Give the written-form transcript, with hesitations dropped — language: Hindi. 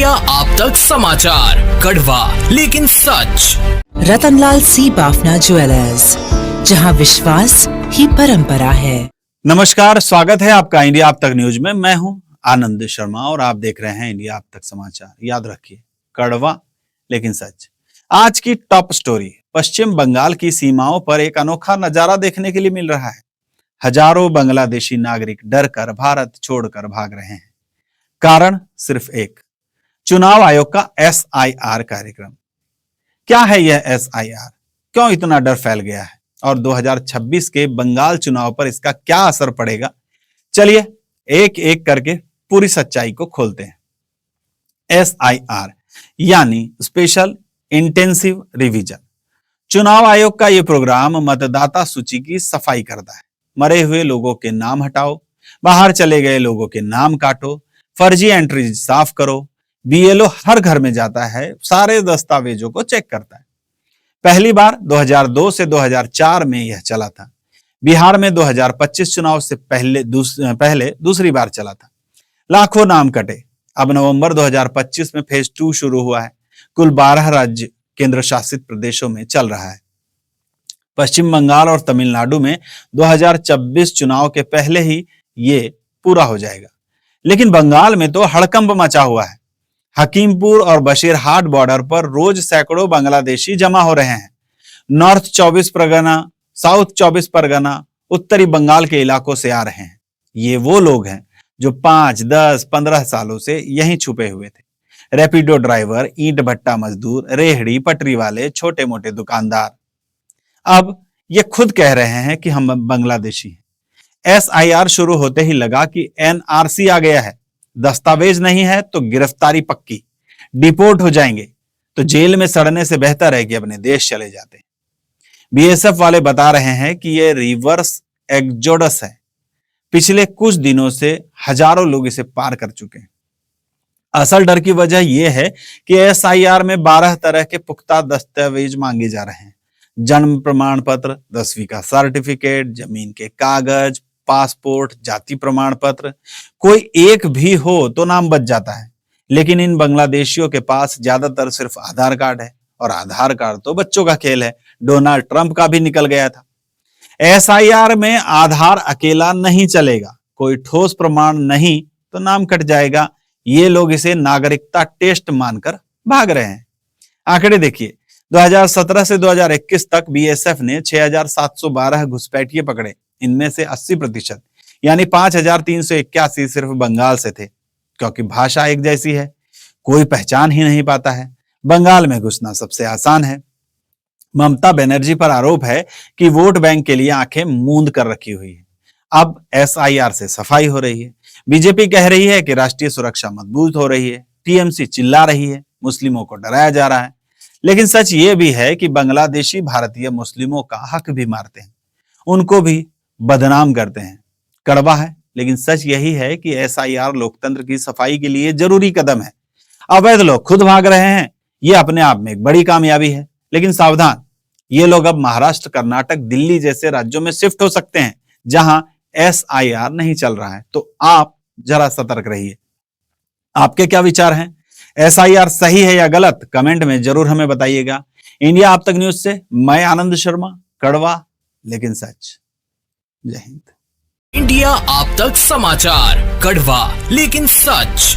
इंडिया आप तक समाचार, कड़वा लेकिन सच। रतनलाल सी बाफना ज्वेलर्स, जहां विश्वास ही परंपरा है। नमस्कार, स्वागत है आपका इंडिया आप तक न्यूज में। मैं हूं आनंद शर्मा और आप देख रहे हैं इंडिया आप तक समाचार। याद रखिए, कड़वा लेकिन सच। आज की टॉप स्टोरी, पश्चिम बंगाल की सीमाओं पर एक अनोखा नजारा देखने के लिए मिल रहा है। हजारों बांग्लादेशी नागरिक डर कर भारत छोड़कर भाग रहे हैं। कारण सिर्फ एक, चुनाव आयोग का SIR कार्यक्रम। क्या है यह SIR? क्यों इतना डर फैल गया है और 2026 के बंगाल चुनाव पर इसका क्या असर पड़ेगा? चलिए एक एक करके पूरी सच्चाई को खोलते हैं। SIR यानी स्पेशल इंटेंसिव रिवीजन। चुनाव आयोग का यह प्रोग्राम मतदाता सूची की सफाई करता है। मरे हुए लोगों के नाम हटाओ, बाहर चले गए लोगों के नाम काटो, फर्जी एंट्री साफ करो। BLO हर घर में जाता है, सारे दस्तावेजों को चेक करता है। पहली बार 2002 से 2004 में यह चला था। बिहार में 2025 चुनाव से पहले दूसरी बार चला था। लाखों नाम कटे। अब नवंबर 2025 में फेज 2 शुरू हुआ है। कुल 12 राज्य केंद्र शासित प्रदेशों में चल रहा है। पश्चिम बंगाल और तमिलनाडु में 2026 चुनाव के पहले ही ये पूरा हो जाएगा। लेकिन बंगाल में तो हड़कंप मचा हुआ है। हकीमपुर और बशीरहाट बॉर्डर पर रोज सैकड़ों बांग्लादेशी जमा हो रहे हैं। नॉर्थ 24 परगना, साउथ 24 परगना, उत्तरी बंगाल के इलाकों से आ रहे हैं। ये वो लोग हैं जो 5, 10, 15 सालों से यहीं छुपे हुए थे। रैपिडो ड्राइवर, ईंट भट्टा मजदूर, रेहड़ी पटरी वाले, छोटे मोटे दुकानदार। अब ये खुद कह रहे हैं कि हम बांग्लादेशी हैं। SIR शुरू होते ही लगा कि NRC आ गया है। दस्तावेज नहीं है तो गिरफ्तारी पक्की, डिपोर्ट हो जाएंगे। तो जेल में सड़ने से बेहतर है कि अपने देश चले जाते हैं। BSF वाले बता रहे हैं कि यह रिवर्स एक्सोडस है। पिछले कुछ दिनों से हजारों लोग इसे पार कर चुके हैं। असल डर की वजह यह है कि SIR में 12 तरह के पुख्ता दस्तावेज मांगे जा रहे हैं। जन्म प्रमाण पत्र, 10वीं का सर्टिफिकेट, जमीन के कागज, पासपोर्ट, जाति प्रमाण पत्र। कोई एक भी हो तो नाम बच जाता है। लेकिन इन बांग्लादेशियों के पास ज्यादातर सिर्फ आधार कार्ड है, और आधार कार्ड तो बच्चों का खेल है। डोनाल्ड ट्रंप का भी निकल गया था। SIR में आधार अकेला नहीं चलेगा। कोई ठोस प्रमाण नहीं तो नाम कट जाएगा। ये लोग इसे नागरिकता टेस्ट मानकर भाग रहे हैं। आंकड़े देखिए, 2017 से 2021 तक BSF ने 6,712 घुसपैठिए पकड़े। इनमें से 80% यानी 5,381 सिर्फ बंगाल से थे, क्योंकि भाषा एक जैसी है, कोई पहचान ही नहीं पाता है। बंगाल में घुसना सबसे आसान है। ममता बनर्जी पर आरोप है कि वोट बैंक के लिए आंखें मूंद कर रखी हुई है। अब SIR से सफाई हो रही है। बीजेपी कह रही है कि राष्ट्रीय सुरक्षा मजबूत हो रही है। TMC चिल्ला रही है, मुस्लिमों को डराया जा रहा है। लेकिन सच ये भी है कि बांग्लादेशी भारतीय मुस्लिमों का हक भी मारते हैं, उनको भी बदनाम करते हैं। कड़वा है लेकिन सच यही है कि SIR लोकतंत्र की सफाई के लिए जरूरी कदम है। अवैध लोग खुद भाग रहे हैं, ये अपने आप में एक बड़ी कामयाबी है। लेकिन सावधान, ये लोग अब महाराष्ट्र, कर्नाटक, दिल्ली जैसे राज्यों में शिफ्ट हो सकते हैं जहां SIR नहीं चल रहा है। तो आप जरा सतर्क रहिए। आपके क्या विचार हैं? SIR सही है या गलत? कमेंट में जरूर हमें बताइएगा। इंडिया आप तक न्यूज से मैं आनंद शर्मा, कड़वा लेकिन सच। जय हिंद। इंडिया आप तक समाचार, कड़वा लेकिन सच।